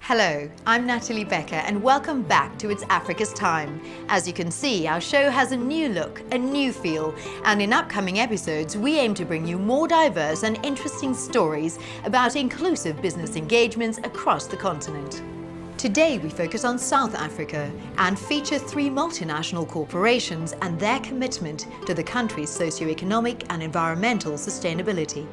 Hello, I'm Natalie Becker and welcome back to It's Africa's Time. As you can see, our show has a new look, a new feel, and in upcoming episodes we aim to bring you more diverse and interesting stories about inclusive business engagements across the continent. Today we focus on South Africa and feature 3 multinational corporations and their commitment to the country's socio-economic and environmental sustainability.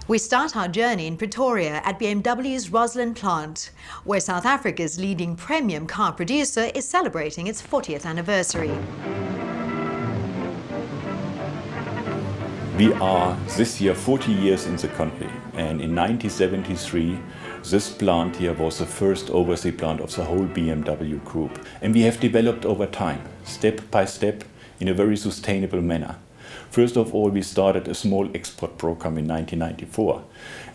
We start our journey in Pretoria at BMW's Roslyn plant, where South Africa's leading premium car producer is celebrating its 40th anniversary. We are this year 40 years in the country, and in 1973 this plant here was the first overseas plant of the whole BMW group. And we have developed over time, step by step, in a very sustainable manner. First of all, we started a small export program in 1994,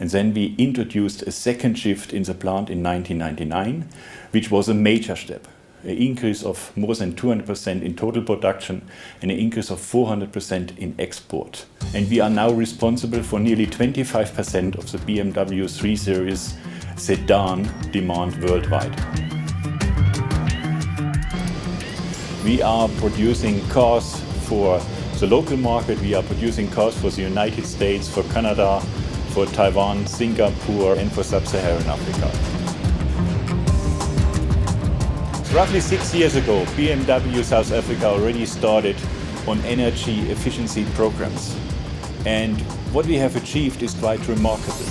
and then we introduced a second shift in the plant in 1999, which was a major step, an increase of more than 200% in total production and an increase of 400% in export. And we are now responsible for nearly 25% of the BMW 3 Series sedan demand worldwide. We are producing cars for the local market. We are producing cars for the United States, for Canada, for Taiwan, Singapore, and for Sub-Saharan Africa. Roughly 6 years ago, BMW South Africa already started on energy efficiency programs. And what we have achieved is quite remarkable.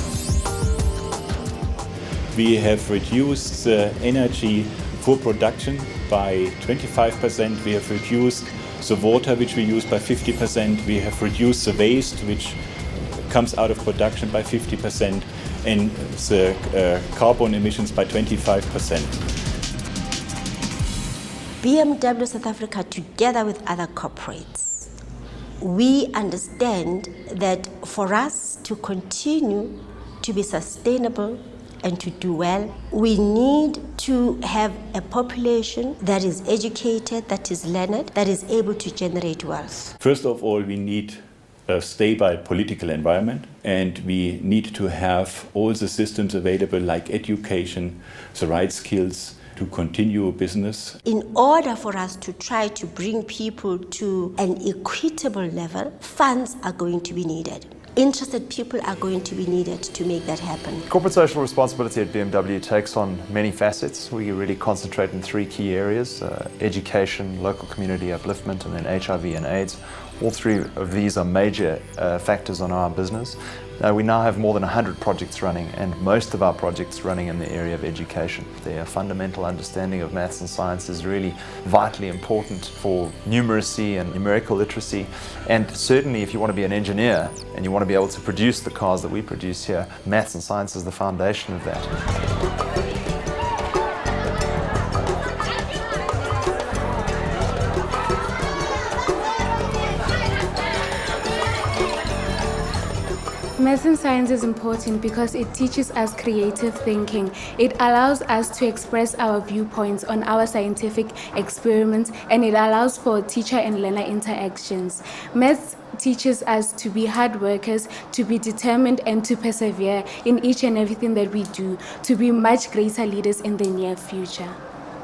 We have reduced the energy for production by 25%. We have reduced the water which we use by 50%. We have reduced the waste which comes out of production by 50%, and the carbon emissions by 25%. BMW South Africa, together with other corporates, we understand that for us to continue to be sustainable and to do well, we need to have a population that is educated, that is learned, that is able to generate wealth. First of all, we need a stable political environment, and we need to have all the systems available like education, the right skills to continue business. In order for us to try to bring people to an equitable level, funds are going to be needed. Interested people are going to be needed to make that happen. Corporate social responsibility at BMW takes on many facets. We really concentrate in 3 key areas: education, local community upliftment, and then HIV and AIDS. All 3 of these are major factors on our business. We now have more than 100 projects running, and most of our projects running in the area of education. Their fundamental understanding of maths and science is really vitally important for numeracy and numerical literacy. And certainly if you want to be an engineer and you want to be able to produce the cars that we produce here, maths and science is the foundation of that. Maths and science is important because it teaches us creative thinking. It allows us to express our viewpoints on our scientific experiments, and it allows for teacher and learner interactions. Maths teaches us to be hard workers, to be determined and to persevere in each and everything that we do, to be much greater leaders in the near future.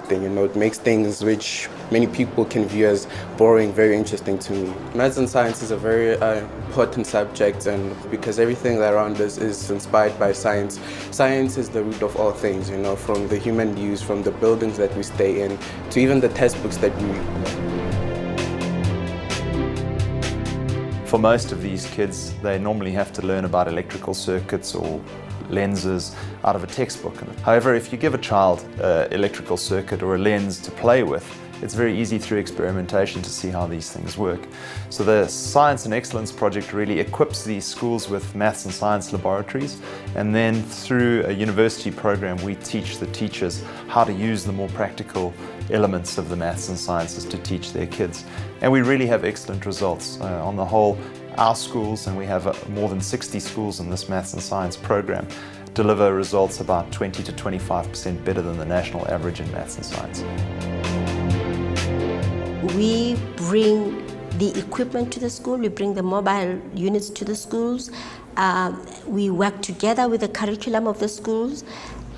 It makes things which many people can view as boring very interesting to me. Maths and science is a very important subject, and because everything around us is inspired by science. Science is the root of all things, from the human use, from the buildings that we stay in, to even the textbooks that we read. For most of these kids, they normally have to learn about electrical circuits or lenses out of a textbook. However, if you give a child an electrical circuit or a lens to play with, it's very easy through experimentation to see how these things work. So the Science and Excellence project really equips these schools with maths and science laboratories, and then through a university program we teach the teachers how to use the more practical elements of the maths and sciences to teach their kids. And we really have excellent results. On the whole, our schools, and we have more than 60 schools in this maths and science program, deliver results about 20 to 25% better than the national average in maths and science. We bring the equipment to the school, we bring the mobile units to the schools, we work together with the curriculum of the schools.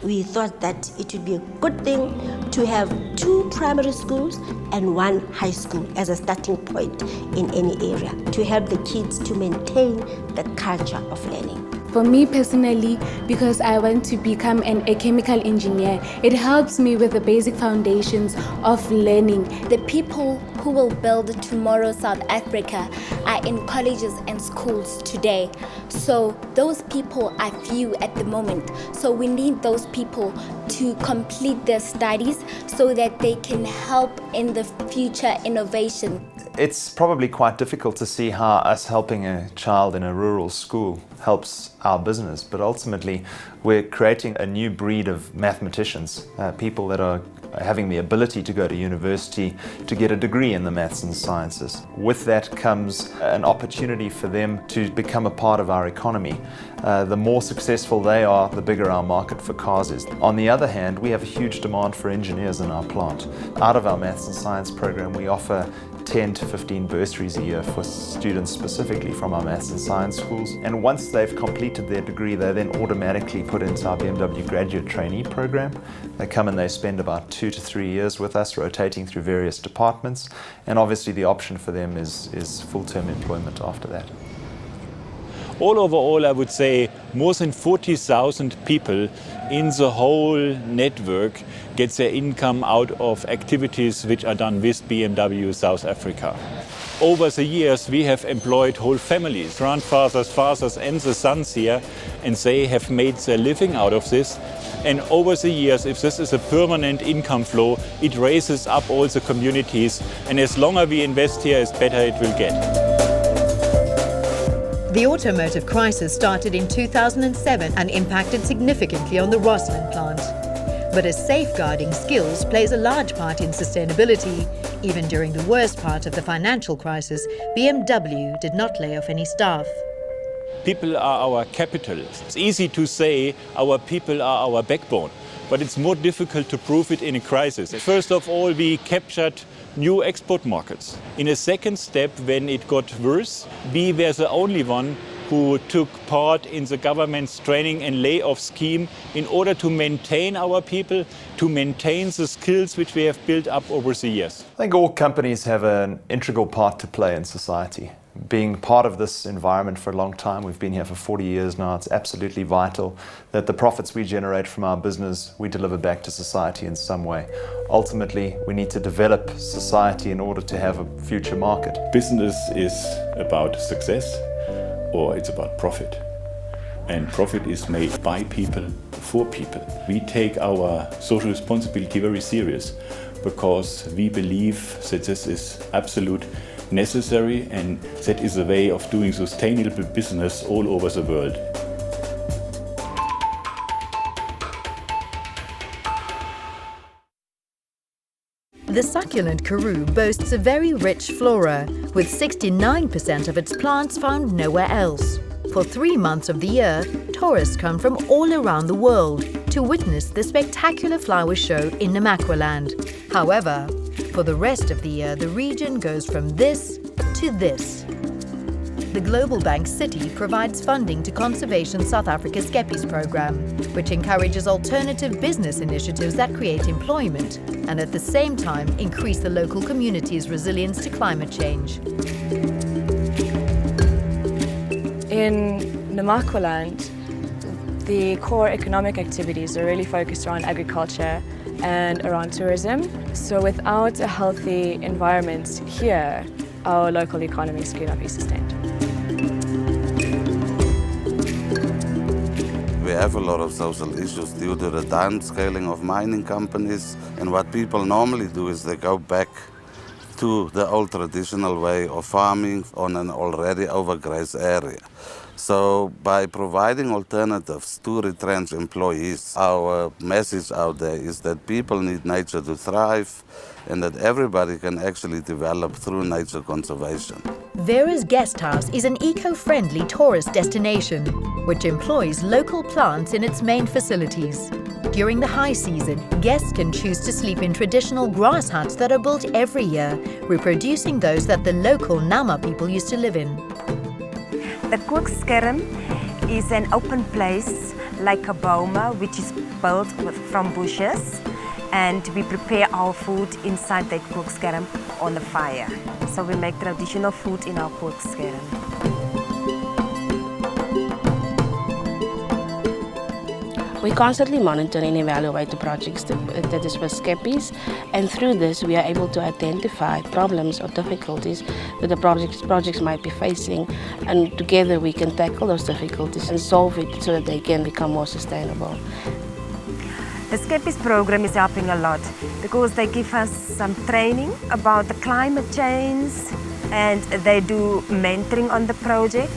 We thought that it would be a good thing to have 2 primary schools and 1 high school as a starting point in any area to help the kids to maintain the culture of learning. For me personally, because I want to become a chemical engineer, it helps me with the basic foundations of learning. The people who will build tomorrow's South Africa are in colleges and schools today. So those people are few at the moment. So we need those people to complete their studies so that they can help in the future innovation. It's probably quite difficult to see how us helping a child in a rural school helps our business, but ultimately we're creating a new breed of mathematicians, people that are having the ability to go to university to get a degree in the maths and sciences. With that comes an opportunity for them to become a part of our economy. The more successful they are, the bigger our market for cars is. On the other hand, we have a huge demand for engineers in our plant. Out of our maths and science program, we offer 10 to 15 bursaries a year for students specifically from our maths and science schools. And once they've completed their degree, they're then automatically put into our BMW graduate trainee program. They come and they spend about 2 to 3 years with us, rotating through various departments. And obviously the option for them is full-term employment after that. Overall, I would say more than 40,000 people in the whole network get their income out of activities which are done with BMW South Africa. Over the years, we have employed whole families, grandfathers, fathers and the sons here, and they have made their living out of this. And over the years, if this is a permanent income flow, it raises up all the communities, and as longer we invest here, as better it will get. The automotive crisis started in 2007 and impacted significantly on the Rosslyn plant. But as safeguarding skills plays a large part in sustainability, even during the worst part of the financial crisis, BMW did not lay off any staff. People are our capital. It's easy to say our people are our backbone, but it's more difficult to prove it in a crisis. First of all, we captured new export markets. In a second step, when it got worse, we were the only one who took part in the government's training and layoff scheme in order to maintain our people, to maintain the skills which we have built up over the years. I think all companies have an integral part to play in society. Being part of this environment for a long time, we've been here for 40 years now, it's absolutely vital that the profits we generate from our business, we deliver back to society in some way. Ultimately, we need to develop society in order to have a future market. Business is about success, or it's about profit. And profit is made by people, for people. We take our social responsibility very serious because we believe that this is absolute necessary, and that is a way of doing sustainable business all over the world. The succulent Karoo boasts a very rich flora, with 69% of its plants found nowhere else. For 3 months of the year, tourists come from all around the world to witness the spectacular flower show in Namaqualand. However, for the rest of the year, the region goes from this to this. The global bank Citi provides funding to Conservation South Africa's Skeppies program, which encourages alternative business initiatives that create employment and at the same time increase the local community's resilience to climate change. In Namaqualand, the core economic activities are really focused around agriculture and around tourism. So without a healthy environment here, our local economies cannot be sustained. We have a lot of social issues due to the downscaling of mining companies. And what people normally do is they go back to the old traditional way of farming on an already overgrazed area. So by providing alternatives to retrenched employees, our message out there is that people need nature to thrive and that everybody can actually develop through nature conservation. Vera's Guest House is an eco-friendly tourist destination which employs local plants in its main facilities. During the high season, guests can choose to sleep in traditional grass huts that are built every year, reproducing those that the local Nama people used to live in. The kookskerm is an open place like a boma which is built from bushes, and we prepare our food inside that kookskerm on the fire. So we make traditional food in our kookskerm. We constantly monitor and evaluate the projects that is with Skeppies, and through this we are able to identify problems or difficulties that the projects might be facing, and together we can tackle those difficulties and solve it so that they can become more sustainable. The Skeppies program is helping a lot because they give us some training about the climate change, and they do mentoring on the project,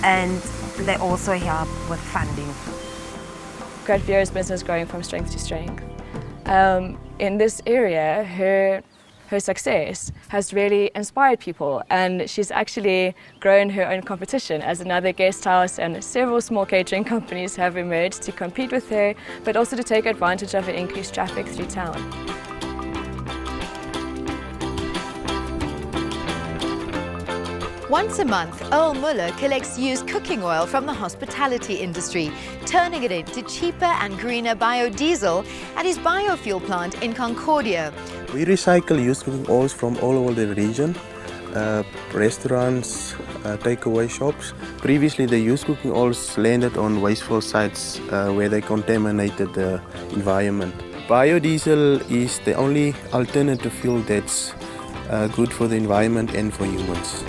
and they also help with funding. Great Vera's business growing from strength to strength. In this area, her success has really inspired people, and she's actually grown her own competition as another guest house and several small catering companies have emerged to compete with her, but also to take advantage of her increased traffic through town. Once a month, Earl Muller collects used cooking oil from the hospitality industry, turning it into cheaper and greener biodiesel at his biofuel plant in Concordia. We recycle used cooking oils from all over the region, restaurants, takeaway shops. Previously, the used cooking oils landed on wasteful sites where they contaminated the environment. Biodiesel is the only alternative fuel that's good for the environment and for humans.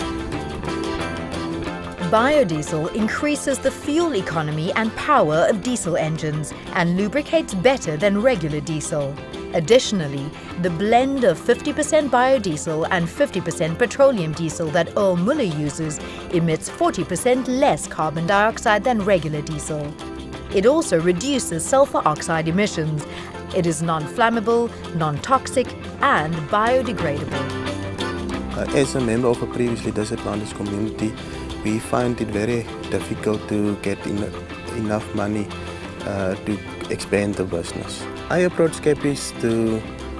Biodiesel increases the fuel economy and power of diesel engines and lubricates better than regular diesel. Additionally, the blend of 50% biodiesel and 50% petroleum diesel that Earl Muller uses emits 40% less carbon dioxide than regular diesel. It also reduces sulfur oxide emissions. It is non-flammable, non-toxic and biodegradable. As a member of a previously disadvantaged community, we find it very difficult to get enough money to expand the business. I approached Skeppies to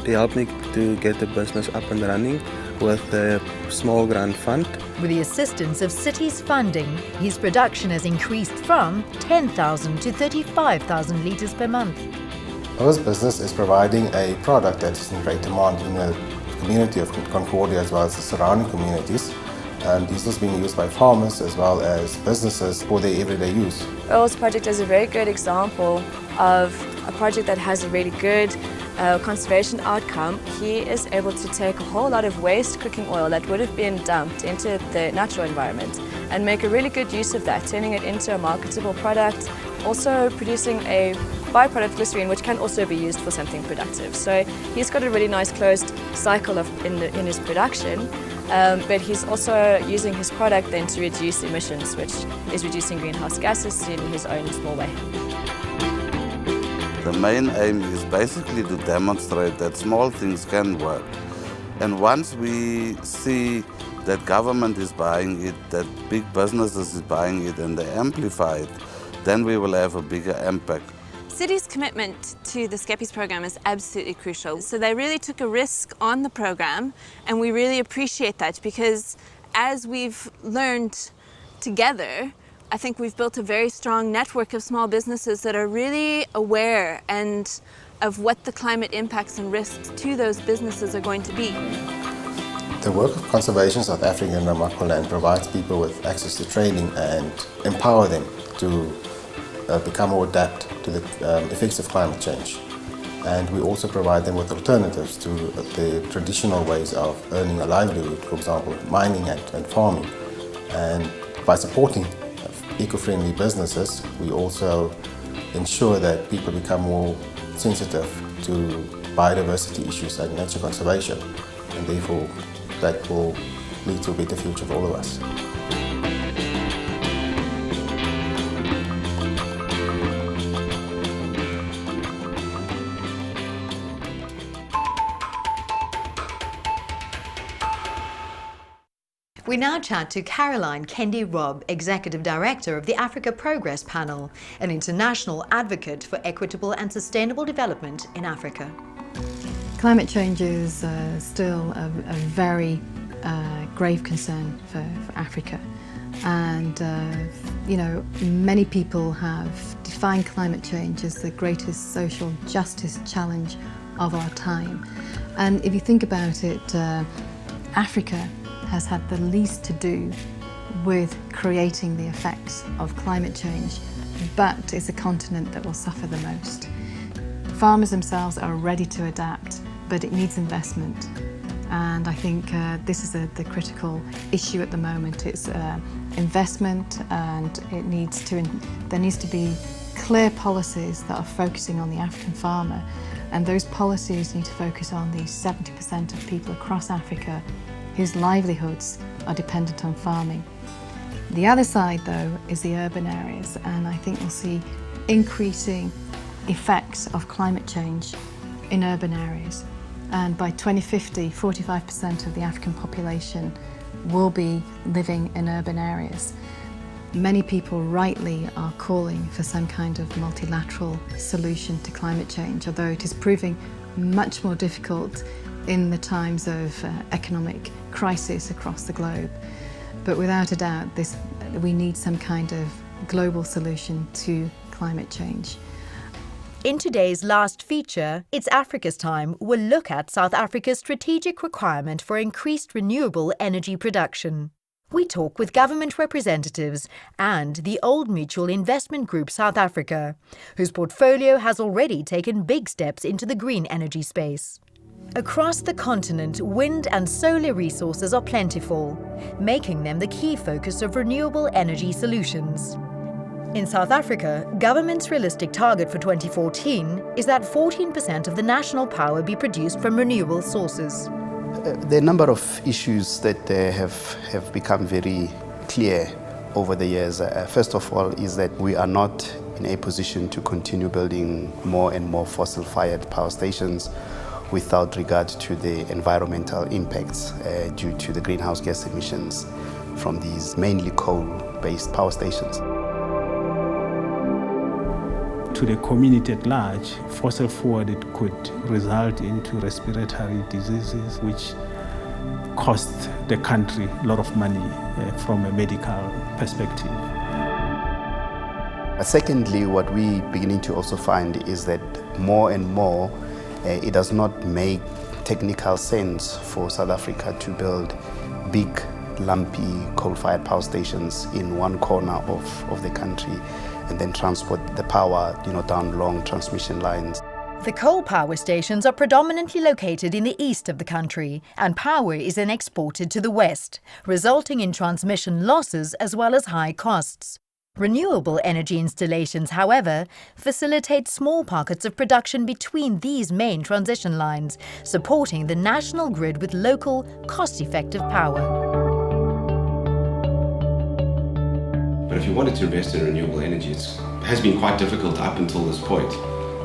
help me to get the business up and running with a small grant fund. With the assistance of Citi's funding, his production has increased from 10,000 to 35,000 litres per month. Our business is providing a product that is in great demand in the community of Concordia as well as the surrounding communities. Diesel is being used by farmers as well as businesses for their everyday use. Earl's project is a very good example of a project that has a really good conservation outcome. He is able to take a whole lot of waste cooking oil that would have been dumped into the natural environment and make a really good use of that, turning it into a marketable product, also producing a byproduct glycerine which can also be used for something productive. So he's got a really nice closed cycle in his production. But he's also using his product then to reduce emissions, which is reducing greenhouse gases in his own small way. The main aim is basically to demonstrate that small things can work. And once we see that government is buying it, that big businesses is buying it and they amplify it, then we will have a bigger impact. Citi's commitment to the Skeppies program is absolutely crucial. So they really took a risk on the program, and we really appreciate that because as we've learned together, I think we've built a very strong network of small businesses that are really aware and of what the climate impacts and risks to those businesses are going to be. The work of Conservation South Africa in Namaqualand provides people with access to training and empower them to become more adept to the effects of climate change. And we also provide them with alternatives to the traditional ways of earning a livelihood, for example, mining and farming. And by supporting eco-friendly businesses, we also ensure that people become more sensitive to biodiversity issues and nature conservation, and therefore that will lead to a better future for all of us. We now chat to Caroline Kendi-Robb, Executive Director of the Africa Progress Panel, an international advocate for equitable and sustainable development in Africa. Climate change is still a very grave concern for Africa, and you know, many people have defined climate change as the greatest social justice challenge of our time. And if you think about it, Africa has had the least to do with creating the effects of climate change, but it's a continent that will suffer the most. Farmers themselves are ready to adapt, but it needs investment. And I think this is the critical issue at the moment. It's investment, and there needs to be clear policies that are focusing on the African farmer. And those policies need to focus on the 70% of people across Africa whose livelihoods are dependent on farming. The other side, though, is the urban areas, and I think we'll see increasing effects of climate change in urban areas. And by 2050, 45% of the African population will be living in urban areas. Many people rightly are calling for some kind of multilateral solution to climate change, although it is proving much more difficult in the times of economic crisis across the globe. But without a doubt, we need some kind of global solution to climate change. In today's last feature, It's Africa's Time, we'll look at South Africa's strategic requirement for increased renewable energy production. We talk with government representatives and the Old Mutual Investment Group South Africa, whose portfolio has already taken big steps into the green energy space. Across the continent, wind and solar resources are plentiful, making them the key focus of renewable energy solutions. In South Africa, government's realistic target for 2014 is that 14% of the national power be produced from renewable sources. There are a number of issues that have become very clear over the years. First of all is that we are not in a position to continue building more and more fossil-fired power stations without regard to the environmental impacts due to the greenhouse gas emissions from these mainly coal-based power stations. To the community at large, fossil fuel could result into respiratory diseases which cost the country a lot of money from a medical perspective. Secondly, what we beginning to also find is that more and more it does not make technical sense for South Africa to build big, lumpy coal-fired power stations in one corner of the country and then transport the power, down long transmission lines. The coal power stations are predominantly located in the east of the country, and power is then exported to the west, resulting in transmission losses as well as high costs. Renewable energy installations, however, facilitate small pockets of production between these main transition lines, supporting the national grid with local, cost-effective power. But if you wanted to invest in renewable energy, it has been quite difficult up until this point.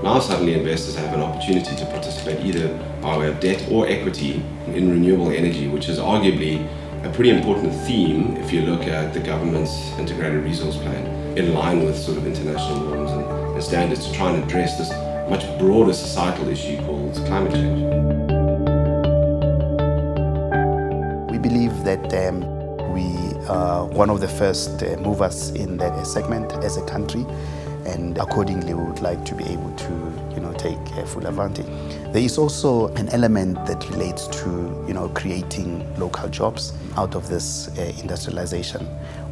Now suddenly investors have an opportunity to participate either by way of debt or equity in renewable energy, which is arguably a pretty important theme if you look at the government's integrated resource plan, in line with sort of international norms and standards to try and address this much broader societal issue called climate change. We believe that we are one of the first movers in that segment as a country, and accordingly we would like to be able to take full advantage. There is also an element that relates to creating local jobs out of this industrialization.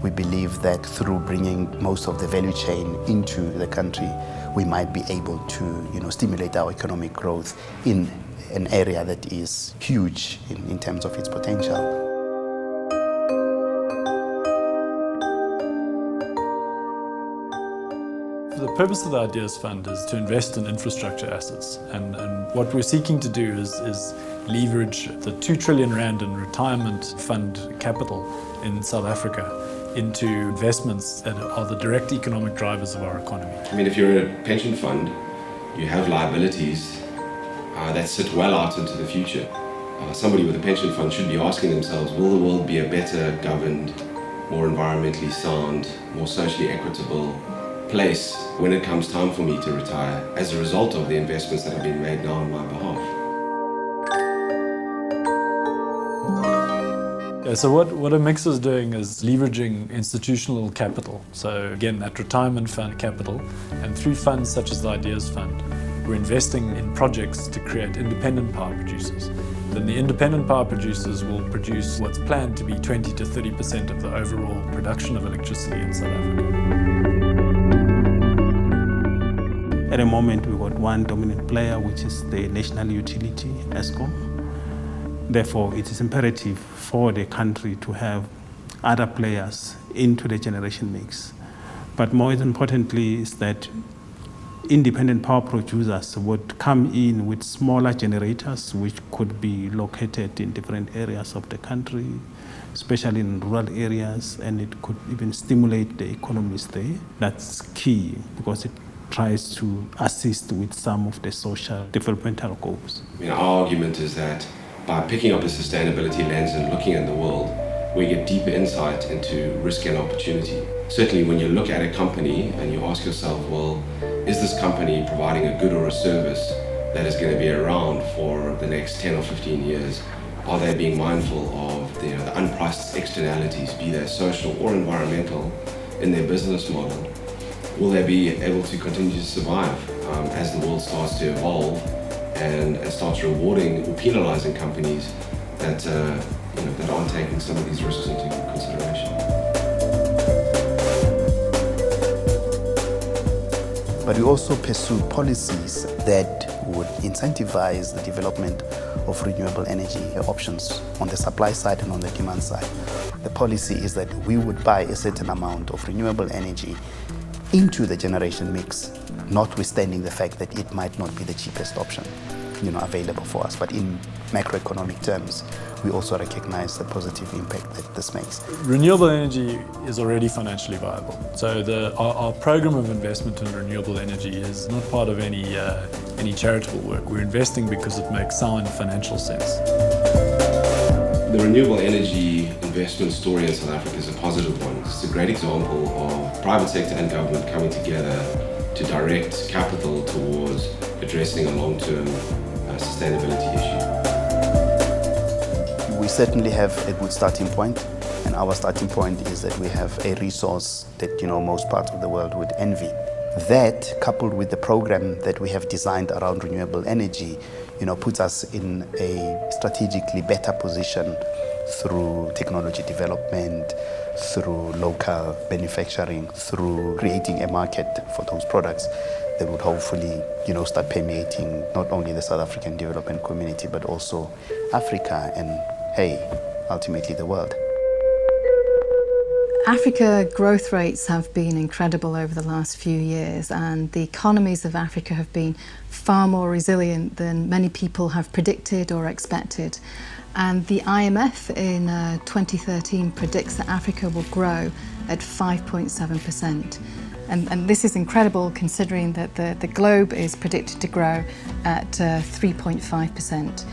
We believe that through bringing most of the value chain into the country, we might be able to stimulate our economic growth in an area that is huge in terms of its potential. The purpose of the Ideas Fund is to invest in infrastructure assets, and what we're seeking to do is leverage the 2 trillion rand in retirement fund capital in South Africa into investments that are the direct economic drivers of our economy. I mean, if you're a pension fund, you have liabilities that sit well out into the future. Somebody with a pension fund should be asking themselves, will the world be a better governed, more environmentally sound, more socially equitable place when it comes time for me to retire as a result of the investments that are being made now on my behalf? Yeah, so what OMIGSA is doing is leveraging institutional capital. So again, that retirement fund capital, and through funds such as the Ideas Fund, we're investing in projects to create independent power producers. Then the independent power producers will produce what's planned to be 20 to 30% of the overall production of electricity in South Africa. At the moment, we've got one dominant player, which is the national utility, Eskom. Therefore, it is imperative for the country to have other players into the generation mix. But more importantly is that independent power producers would come in with smaller generators, which could be located in different areas of the country, especially in rural areas, and it could even stimulate the economies there. That's key because it tries to assist with some of the social developmental goals. I mean, our argument is that by picking up a sustainability lens and looking at the world, we get deeper insight into risk and opportunity. Certainly when you look at a company and you ask yourself, well, is this company providing a good or a service that is going to be around for the next 10 or 15 years? Are they being mindful of the unpriced externalities, be they social or environmental, in their business model? Will they be able to continue to survive as the world starts to evolve and starts rewarding or penalizing companies that that aren't taking some of these risks into consideration? But we also pursue policies that would incentivize the development of renewable energy options on the supply side and on the demand side. The policy is that we would buy a certain amount of renewable energy into the generation mix, notwithstanding the fact that it might not be the cheapest option available for us. But in macroeconomic terms, we also recognize the positive impact that this makes. Renewable energy is already financially viable. So our program of investment in renewable energy is not part of any charitable work. We're investing because it makes sound financial sense. The renewable energy investment story in South Africa is a positive one. It's a great example of private sector and government coming together to direct capital towards addressing a long-term sustainability issue. We certainly have a good starting point, and our starting point is that we have a resource that most parts of the world would envy. That, coupled with the program that we have designed around renewable energy, puts us in a strategically better position through technology development, through local manufacturing, through creating a market for those products that would hopefully, start permeating not only the South African development community, but also Africa and, ultimately the world. Africa growth rates have been incredible over the last few years, and the economies of Africa have been far more resilient than many people have predicted or expected. And the IMF in 2013 predicts that Africa will grow at 5.7%. And this is incredible considering that the globe is predicted to grow at 3.5%.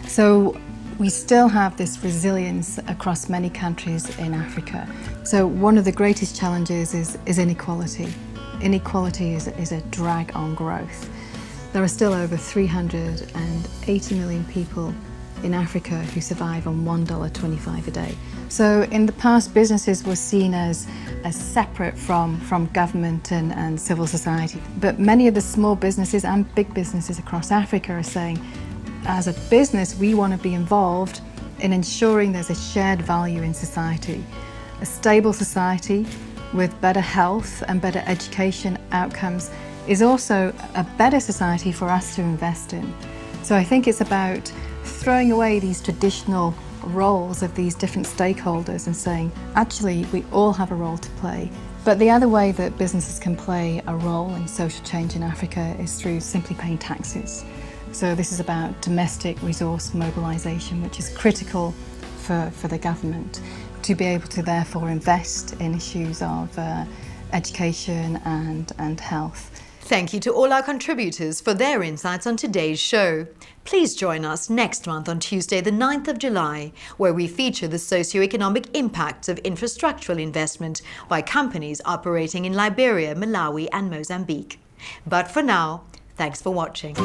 So we still have this resilience across many countries in Africa. So one of the greatest challenges is inequality. Inequality is a drag on growth. There are still over 380 million people in Africa who survive on $1.25 a day. So in the past, businesses were seen as separate from government and civil society. But many of the small businesses and big businesses across Africa are saying, as a business, we want to be involved in ensuring there's a shared value in society. A stable society with better health and better education outcomes is also a better society for us to invest in. So I think it's about throwing away these traditional roles of these different stakeholders and saying, actually, we all have a role to play But the other way that businesses can play a role in social change in Africa is through simply paying taxes. So this is about domestic resource mobilisation, which is critical for the government to be able to therefore invest in issues of education and health. Thank you to all our contributors for their insights on today's show. Please join us next month on Tuesday, the 9th of July, where we feature the socio-economic impacts of infrastructural investment by companies operating in Liberia, Malawi and Mozambique. But for now, thanks for watching.